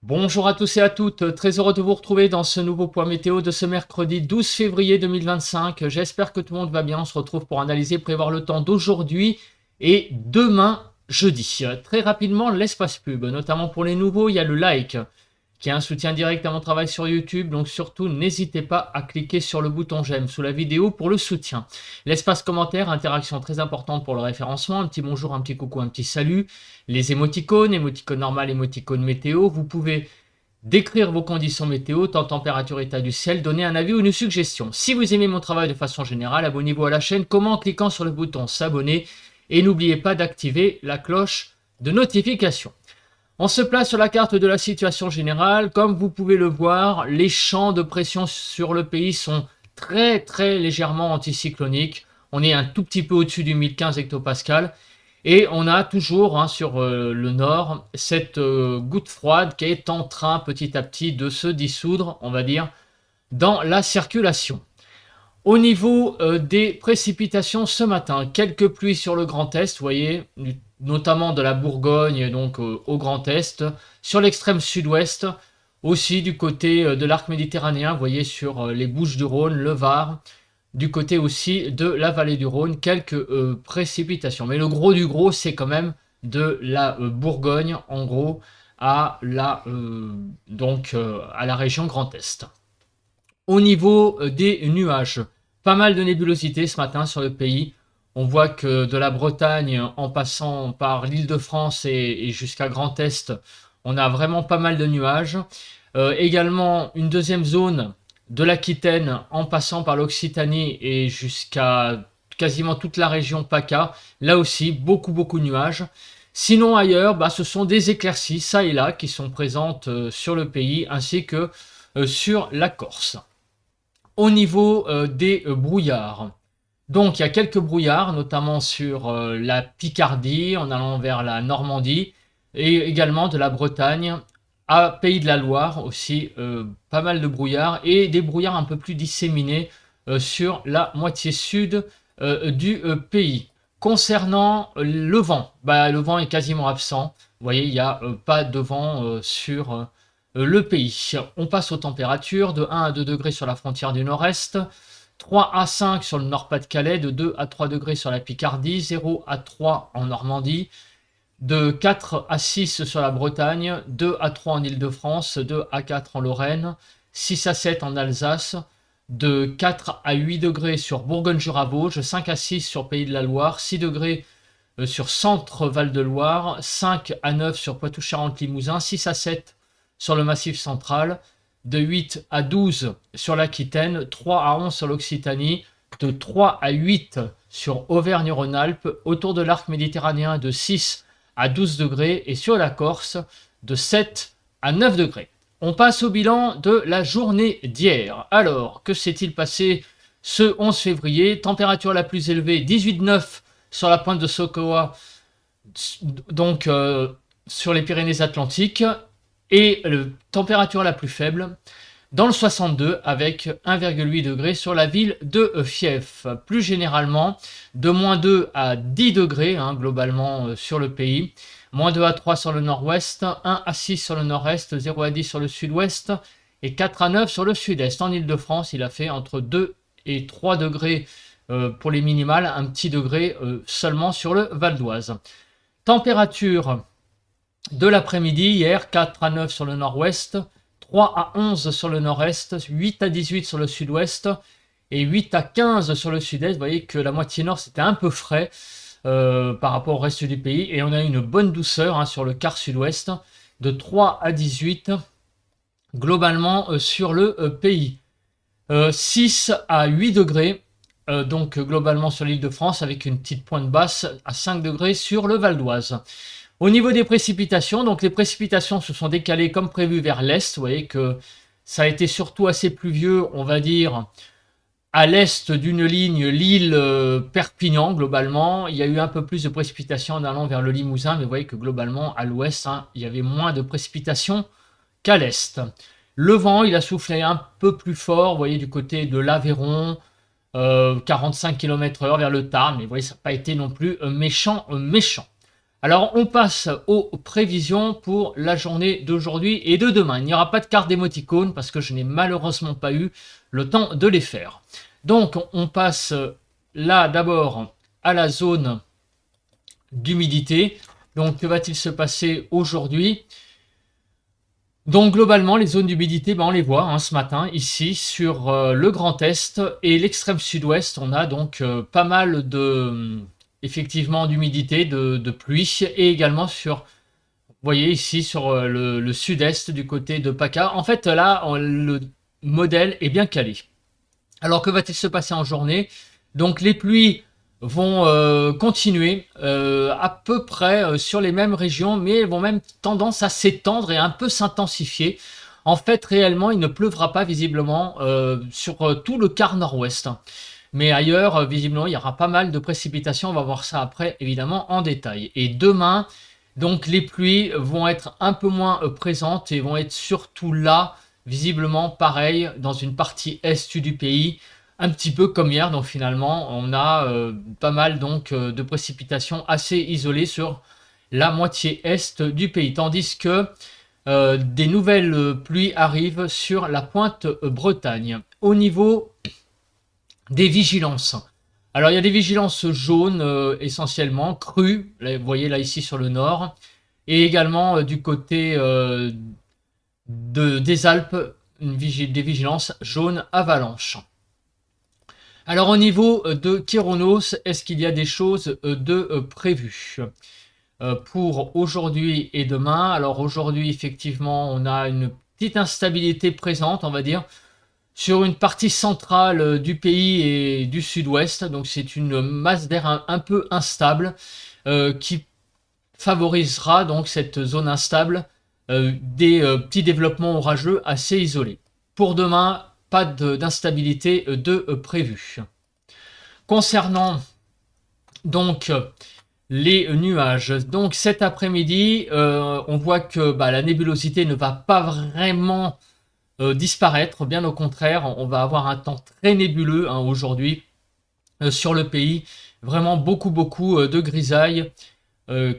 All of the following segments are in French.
Bonjour à tous et à toutes, très heureux de vous retrouver dans ce nouveau point météo de ce mercredi 12 février 2025. J'espère que tout le monde va bien. On se retrouve pour analyser et prévoir le temps d'aujourd'hui et demain jeudi. Très rapidement, l'espace pub, notamment pour les nouveaux, il y a le like qui est un soutien direct à mon travail sur YouTube. Donc surtout, n'hésitez pas à cliquer sur le bouton j'aime sous la vidéo pour le soutien. L'espace commentaire, interaction très importante pour le référencement. Un petit bonjour, un petit coucou, un petit salut. Les émoticônes normal, émoticône météo. Vous pouvez décrire vos conditions météo, temps, température, état du ciel, donner un avis ou une suggestion. Si vous aimez mon travail de façon générale, abonnez-vous à la chaîne, comment en cliquant sur le bouton s'abonner et n'oubliez pas d'activer la cloche de notification. On se place sur la carte de la situation générale. Comme vous pouvez le voir, les champs de pression sur le pays sont très légèrement anticycloniques. On est un tout petit peu au-dessus du 1015 hectopascal. Et on a toujours sur le nord cette goutte froide qui est en train petit à petit de se dissoudre, on va dire, dans la circulation. Au niveau des précipitations ce matin, quelques pluies sur le Grand Est, vous voyez, notamment de la Bourgogne donc au Grand Est, sur l'extrême sud-ouest, aussi du côté de l'arc méditerranéen, vous voyez sur les Bouches-du-Rhône, le Var, du côté aussi de la vallée du Rhône, quelques précipitations. Mais le gros du gros, c'est quand même de la Bourgogne, en gros, à la, à la région Grand Est. Au niveau des nuages, pas mal de nébulosité ce matin sur le pays. On voit que de la Bretagne, en passant par l'Île-de-France et jusqu'à Grand Est, on a vraiment pas mal de nuages. Également, une deuxième zone de l'Aquitaine, en passant par l'Occitanie et jusqu'à quasiment toute la région PACA. Là aussi, beaucoup de nuages. Sinon, ailleurs, ce sont des éclaircies, ça et là, qui sont présentes sur le pays, ainsi que sur la Corse. Au niveau des brouillards, donc il y a quelques brouillards, notamment sur la Picardie, en allant vers la Normandie, et également de la Bretagne à Pays de la Loire aussi, pas mal de brouillards, et des brouillards un peu plus disséminés sur la moitié sud du pays. Concernant le vent, le vent est quasiment absent. Vous voyez, il n'y a pas de vent sur le pays. On passe aux températures, de 1 à 2 degrés sur la frontière du nord-est, 3 à 5 sur le Nord-Pas-de-Calais, de 2 à 3 degrés sur la Picardie, 0 à 3 en Normandie, de 4 à 6 sur la Bretagne, 2 à 3 en Île-de-France, 2 à 4 en Lorraine, 6 à 7 en Alsace, de 4 à 8 degrés sur Bourgogne-Jura-Vosges, 5 à 6 sur Pays de la Loire, 6 degrés sur Centre-Val-de-Loire, 5 à 9 sur Poitou-Charentes-Limousin, 6 à 7 sur le Massif central, de 8 à 12 sur l'Aquitaine, 3 à 11 sur l'Occitanie, de 3 à 8 sur Auvergne-Rhône-Alpes, autour de l'arc méditerranéen de 6 à 12 degrés et sur la Corse de 7 à 9 degrés. On passe au bilan de la journée d'hier. Alors, que s'est-il passé ce 11 février? Température la plus élevée, 18,9 sur la pointe de Sokoa, donc sur les Pyrénées-Atlantiques, et température la plus faible dans le 62 avec 1,8 degré sur la ville de Fief. Plus généralement, de moins 2 à 10 degrés globalement sur le pays, moins 2 à 3 sur le nord-ouest, 1 à 6 sur le nord-est, 0 à 10 sur le sud-ouest et 4 à 9 sur le sud-est. En Île-de-France, il a fait entre 2 et 3 degrés pour les minimales, un petit degré seulement sur le Val d'Oise. Température de l'après-midi, hier, 4 à 9 sur le nord-ouest, 3 à 11 sur le nord-est, 8 à 18 sur le sud-ouest et 8 à 15 sur le sud-est. Vous voyez que la moitié nord, c'était un peu frais par rapport au reste du pays. Et on a une bonne douceur sur le quart sud-ouest, de 3 à 18 globalement sur le pays. 6 à 8 degrés, donc globalement sur l'île de France, avec une petite pointe basse à 5 degrés sur le Val d'Oise. Au niveau des précipitations, donc les précipitations se sont décalées comme prévu vers l'est. Vous voyez que ça a été surtout assez pluvieux, on va dire, à l'est d'une ligne Lille-Perpignan, globalement. Il y a eu un peu plus de précipitations en allant vers le Limousin, mais vous voyez que globalement, à l'ouest, il y avait moins de précipitations qu'à l'est. Le vent, il a soufflé un peu plus fort, vous voyez, du côté de l'Aveyron, 45 km/h vers le Tarn, mais vous voyez, ça n'a pas été non plus méchant. Alors, on passe aux prévisions pour la journée d'aujourd'hui et de demain. Il n'y aura pas de carte d'émoticône parce que je n'ai malheureusement pas eu le temps de les faire. Donc, on passe là d'abord à la zone d'humidité. Donc, que va-t-il se passer aujourd'hui? Donc globalement, les zones d'humidité, on les voit ce matin ici sur le Grand Est et l'extrême sud-ouest. On a donc pas mal de effectivement d'humidité, de pluie et également sur, vous voyez ici sur le sud-est du côté de PACA. En fait là, le modèle est bien calé. Alors que va-t-il se passer en journée? Donc les pluies vont continuer à peu près sur les mêmes régions, mais elles vont même tendance à s'étendre et un peu s'intensifier. En fait, réellement, il ne pleuvra pas visiblement sur tout le quart nord-ouest. Mais ailleurs, visiblement, il y aura pas mal de précipitations. On va voir ça après, évidemment, en détail. Et demain, donc, les pluies vont être un peu moins présentes et vont être surtout là, visiblement, pareil, dans une partie est du pays. Un petit peu comme hier, donc finalement, on a pas mal donc de précipitations assez isolées sur la moitié est du pays. Tandis que des nouvelles pluies arrivent sur la pointe Bretagne. Au niveau des vigilances. Alors il y a des vigilances jaunes essentiellement, crues, vous voyez là ici sur le nord, et également du côté des Alpes, des vigilances jaunes avalanches. Alors au niveau de Kyronos, est-ce qu'il y a des choses de prévues pour aujourd'hui et demain? Alors aujourd'hui, effectivement, on a une petite instabilité présente, on va dire, sur une partie centrale du pays et du sud-ouest. Donc c'est une masse d'air un peu instable qui favorisera donc cette zone instable, des petits développements orageux assez isolés. Pour demain, pas d'instabilité de prévu. Concernant donc les nuages, donc cet après-midi, on voit que la nébulosité ne va pas vraiment disparaître, bien au contraire, on va avoir un temps très nébuleux aujourd'hui sur le pays, vraiment beaucoup de grisailles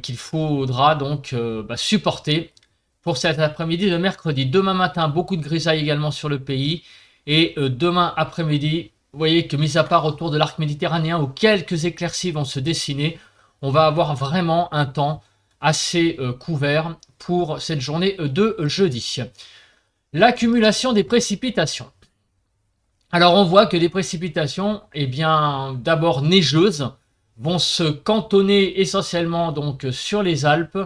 qu'il faudra donc supporter pour cet après-midi de mercredi. Demain matin, beaucoup de grisailles également sur le pays. Et demain après-midi, vous voyez que mis à part autour de l'arc méditerranéen où quelques éclaircies vont se dessiner, on va avoir vraiment un temps assez couvert pour cette journée de jeudi. L'accumulation des précipitations. Alors on voit que les précipitations, d'abord neigeuses, vont se cantonner essentiellement donc sur les Alpes,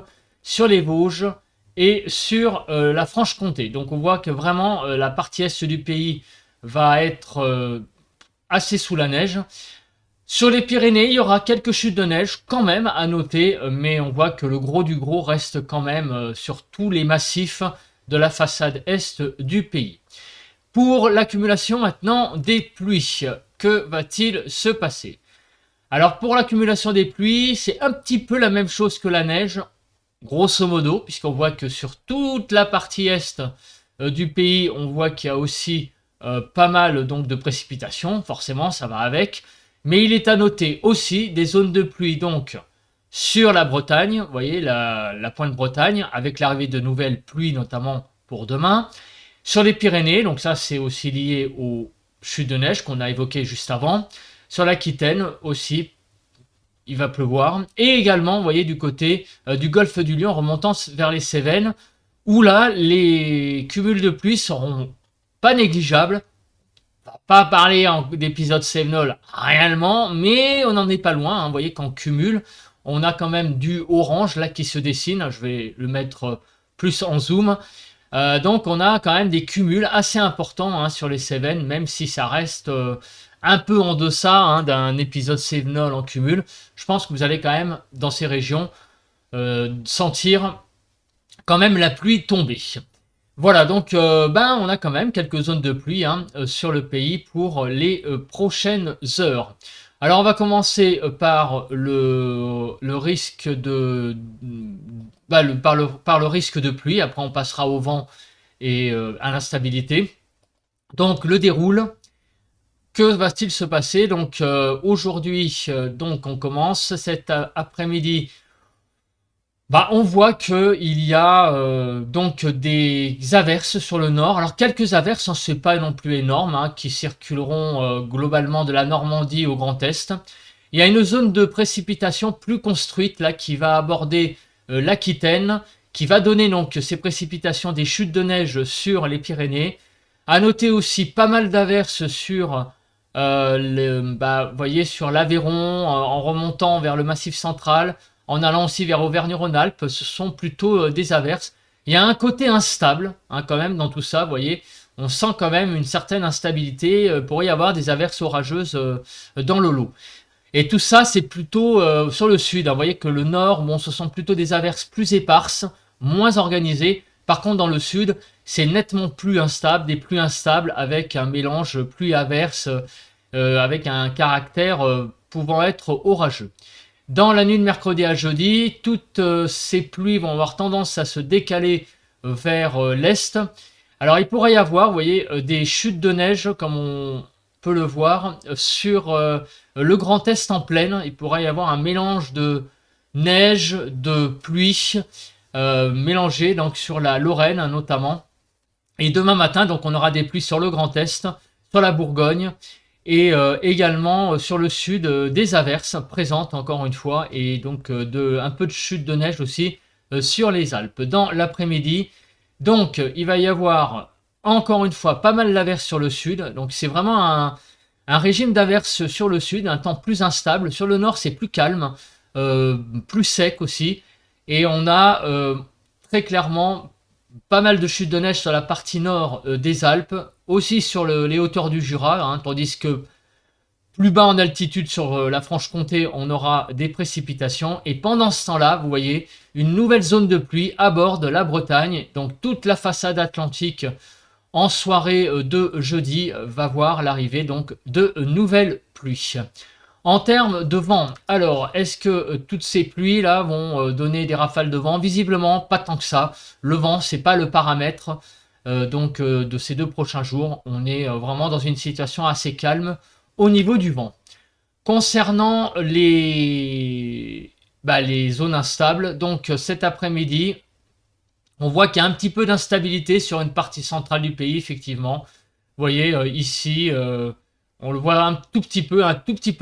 sur les Vosges et sur la Franche-Comté. Donc on voit que vraiment la partie est du pays va être assez sous la neige. Sur les Pyrénées, il y aura quelques chutes de neige quand même à noter, mais on voit que le gros du gros reste quand même sur tous les massifs de la façade est du pays. Pour l'accumulation maintenant des pluies, que va-t-il se passer? Alors pour l'accumulation des pluies, c'est un petit peu la même chose que la neige, grosso modo, puisqu'on voit que sur toute la partie est du pays, on voit qu'il y a aussi pas mal donc de précipitations, forcément ça va avec, mais il est à noter aussi des zones de pluie donc sur la Bretagne, vous voyez la pointe Bretagne, avec l'arrivée de nouvelles pluies notamment pour demain, sur les Pyrénées, donc ça c'est aussi lié aux chutes de neige qu'on a évoquées juste avant, sur l'Aquitaine aussi, il va pleuvoir. Et également, vous voyez, du côté du golfe du Lion remontant vers les Cévennes, où là, les cumuls de pluie seront pas négligeables. On va pas parler d'épisode Sévenol réellement, mais on n'en est pas loin. Vous voyez qu'en cumul, on a quand même du orange là qui se dessine. Je vais le mettre plus en zoom. Donc on a quand même des cumuls assez importants sur les Cévennes, même si ça reste un peu en deçà d'un épisode Sévenol en cumul. Je pense que vous allez quand même, dans ces régions, sentir quand même la pluie tomber. Voilà, donc on a quand même quelques zones de pluie sur le pays pour les prochaines heures. Alors on va commencer par le risque de par le risque de pluie. Après on passera au vent et à l'instabilité. Donc le déroule. Que va-t-il se passer? Donc aujourd'hui, donc on commence cet après-midi. Bah, on voit qu'il y a donc des averses sur le nord. Alors quelques averses, hein, c'est pas non plus énorme, hein, qui circuleront globalement de la Normandie au Grand Est. Il y a une zone de précipitation plus construite là qui va aborder l'Aquitaine, qui va donner donc ces précipitations des chutes de neige sur les Pyrénées. À noter aussi pas mal d'averses sur vous voyez, sur l'Aveyron, en remontant vers le Massif central, en allant aussi vers Auvergne-Rhône-Alpes, ce sont plutôt des averses. Il y a un côté instable, hein, quand même, dans tout ça, vous voyez. On sent quand même une certaine instabilité. Il pourrait y avoir des averses orageuses dans le lot. Et tout ça, c'est plutôt sur le sud, hein. Vous voyez que le nord, bon, ce sont plutôt des averses plus éparses, moins organisées. Par contre, dans le sud, c'est nettement plus instable, des pluies instables, avec un mélange pluie-averse, avec un caractère pouvant être orageux. Dans la nuit de mercredi à jeudi, toutes ces pluies vont avoir tendance à se décaler vers l'est. Alors il pourrait y avoir, vous voyez, des chutes de neige, comme on peut le voir, sur le Grand Est en plaine. Il pourrait y avoir un mélange de neige, de pluie, mélangé donc sur la Lorraine notamment. Et demain matin, donc on aura des pluies sur le Grand Est, sur la Bourgogne, et également sur le sud, des averses présentes encore une fois, et donc un peu de chute de neige aussi sur les Alpes dans l'après-midi. Donc il va y avoir encore une fois pas mal d'averses sur le sud, donc c'est vraiment un régime d'averses sur le sud, un temps plus instable. Sur le nord c'est plus calme, plus sec aussi, et on a très clairement pas mal de chutes de neige sur la partie nord des Alpes, aussi sur les hauteurs du Jura, hein, tandis que plus bas en altitude sur la Franche-Comté, on aura des précipitations. Et pendant ce temps-là, vous voyez, une nouvelle zone de pluie aborde la Bretagne. Donc toute la façade atlantique en soirée de jeudi va voir l'arrivée donc de nouvelles pluies. En termes de vent, alors, est-ce que toutes ces pluies-là vont donner des rafales de vent? Visiblement, pas tant que ça. Le vent, c'est pas le paramètre de ces 2 prochains jours. On est vraiment dans une situation assez calme au niveau du vent. Concernant les zones instables, donc cet après-midi, on voit qu'il y a un petit peu d'instabilité sur une partie centrale du pays, effectivement. Vous voyez, ici, on le voit un tout petit peu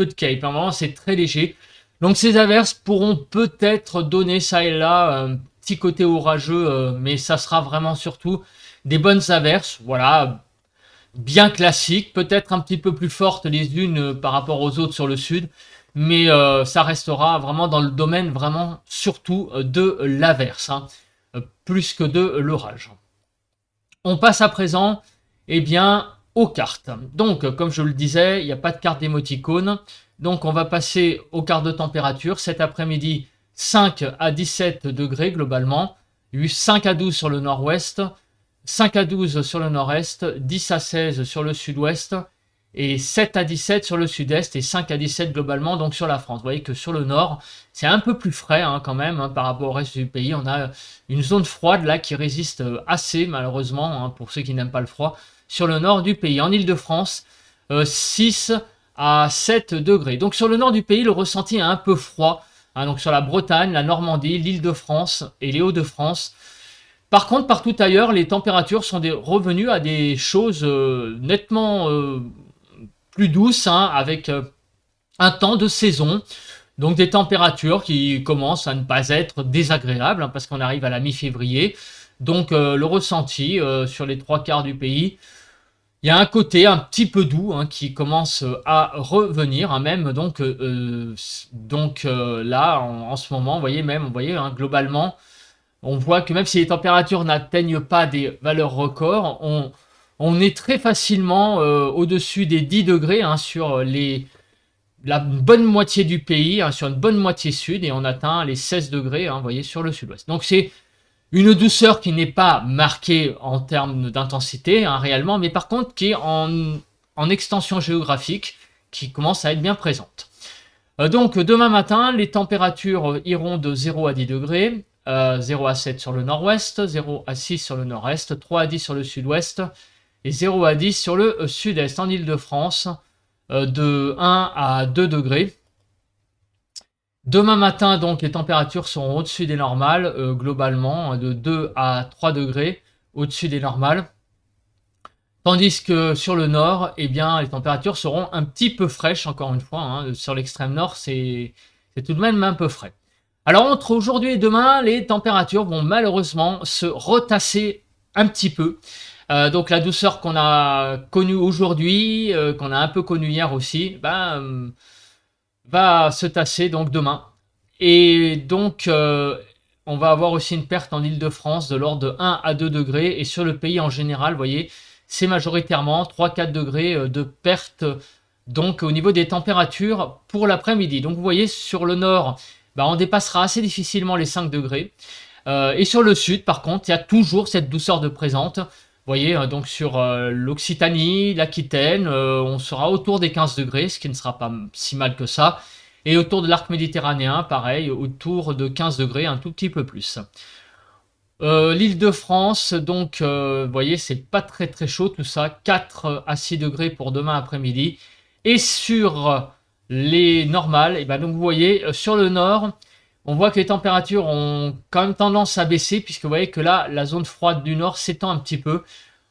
de cape. Vraiment, c'est très léger. Donc ces averses pourront peut-être donner ça et là un petit côté orageux, mais ça sera vraiment surtout des bonnes averses. Voilà, bien classiques, peut-être un petit peu plus fortes les unes par rapport aux autres sur le sud, mais ça restera vraiment dans le domaine vraiment surtout de l'averse, hein, plus que de l'orage. On passe à présent, eh bien, aux cartes. Donc, comme je le disais, il n'y a pas de carte d'émoticône. Donc, on va passer aux cartes de température. Cet après-midi, 5 à 17 degrés globalement. 5 à 12 sur le nord-ouest, 5 à 12 sur le nord-est, 10 à 16 sur le sud-ouest, et 7 à 17 sur le sud-est, et 5 à 17 globalement donc sur la France. Vous voyez que sur le nord, c'est un peu plus frais hein, quand même hein, par rapport au reste du pays. On a une zone froide là qui résiste assez malheureusement, hein, pour ceux qui n'aiment pas le froid, sur le nord du pays. En Ile-de-France, 6 à 7 degrés. Donc sur le nord du pays, le ressenti est un peu froid. Hein, donc sur la Bretagne, la Normandie, l'Île-de-France et les Hauts-de-France. Par contre, partout ailleurs, les températures sont revenues à des choses nettement plus douces, hein, avec un temps de saison. Donc des températures qui commencent à ne pas être désagréables, hein, parce qu'on arrive à la mi-février. Donc le ressenti sur les 3 quarts du pays, il y a un côté un petit peu doux hein, qui commence à revenir, hein, même donc là en ce moment, vous voyez hein, globalement, on voit que même si les températures n'atteignent pas des valeurs records, on est très facilement au-dessus des 10 degrés hein, sur la bonne moitié du pays, hein, sur une bonne moitié sud, et on atteint les 16 degrés, hein, vous voyez, sur le sud-ouest. Donc c'est une douceur qui n'est pas marquée en termes d'intensité, hein, réellement, mais par contre qui est en extension géographique, qui commence à être bien présente. Donc demain matin, les températures iront de 0 à 10 degrés, 0 à 7 sur le nord-ouest, 0 à 6 sur le nord-est, 3 à 10 sur le sud-ouest, et 0 à 10 sur le sud-est. En Ile-de-France, de 1 à 2 degrés. Demain matin, donc, les températures seront au-dessus des normales, globalement, de 2 à 3 degrés au-dessus des normales. Tandis que sur le nord, eh bien, les températures seront un petit peu fraîches, encore une fois, hein. Sur l'extrême nord, c'est tout de même un peu frais. Alors, entre aujourd'hui et demain, les températures vont malheureusement se retasser un petit peu. Donc, la douceur qu'on a connue aujourd'hui, qu'on a un peu connue hier aussi, va se tasser donc demain. Et donc, on va avoir aussi une perte en Île-de-France de l'ordre de 1 à 2 degrés. Et sur le pays en général, vous voyez, c'est majoritairement 3-4 degrés de perte donc au niveau des températures pour l'après-midi. Donc vous voyez, sur le nord, on dépassera assez difficilement les 5 degrés. Et sur le sud, par contre, il y a toujours cette douceur de présente. Vous voyez, donc sur l'Occitanie, l'Aquitaine, on sera autour des 15 degrés, ce qui ne sera pas si mal que ça. Et autour de l'arc méditerranéen, pareil, autour de 15 degrés, un tout petit peu plus. L'Île-de-France, donc, vous voyez, c'est pas très très chaud tout ça, 4 à 6 degrés pour demain après-midi. Et sur les normales, et donc vous voyez, sur le nord, on voit que les températures ont quand même tendance à baisser, puisque vous voyez que là, la zone froide du nord s'étend un petit peu.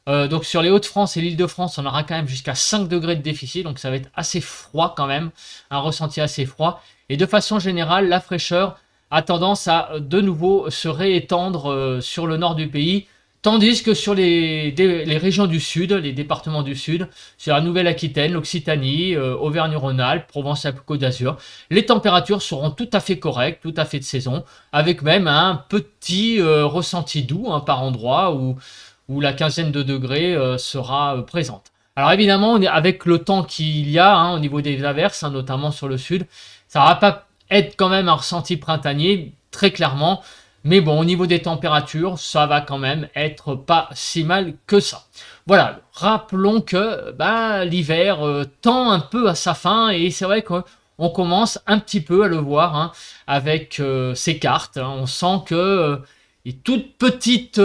Donc sur les Hauts-de-France et l'Île-de-France, on aura quand même jusqu'à 5 degrés de déficit, donc ça va être assez froid quand même, un ressenti assez froid. Et de façon générale, la fraîcheur a tendance à de nouveau se réétendre sur le nord du pays, tandis que sur les régions du sud, les départements du sud, sur la Nouvelle-Aquitaine, l'Occitanie, Auvergne-Rhône-Alpes, Provence-Alpes-Côte d'Azur, les températures seront tout à fait correctes, tout à fait de saison, avec même un petit ressenti doux par endroit où la quinzaine de degrés sera présente. Alors évidemment, avec le temps qu'il y a au niveau des averses, notamment sur le sud, ça va pas être quand même un ressenti printanier, très clairement. Mais bon, au niveau des températures, ça va quand même être pas si mal que ça. Voilà, rappelons que l'hiver tend un peu à sa fin et c'est vrai qu'on commence un petit peu à le voir avec ces cartes. On sent que les toutes petites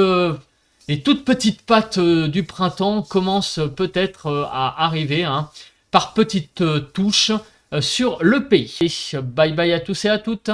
pattes du printemps commencent peut-être à arriver par petites touches sur le pays. Bye bye à tous et à toutes.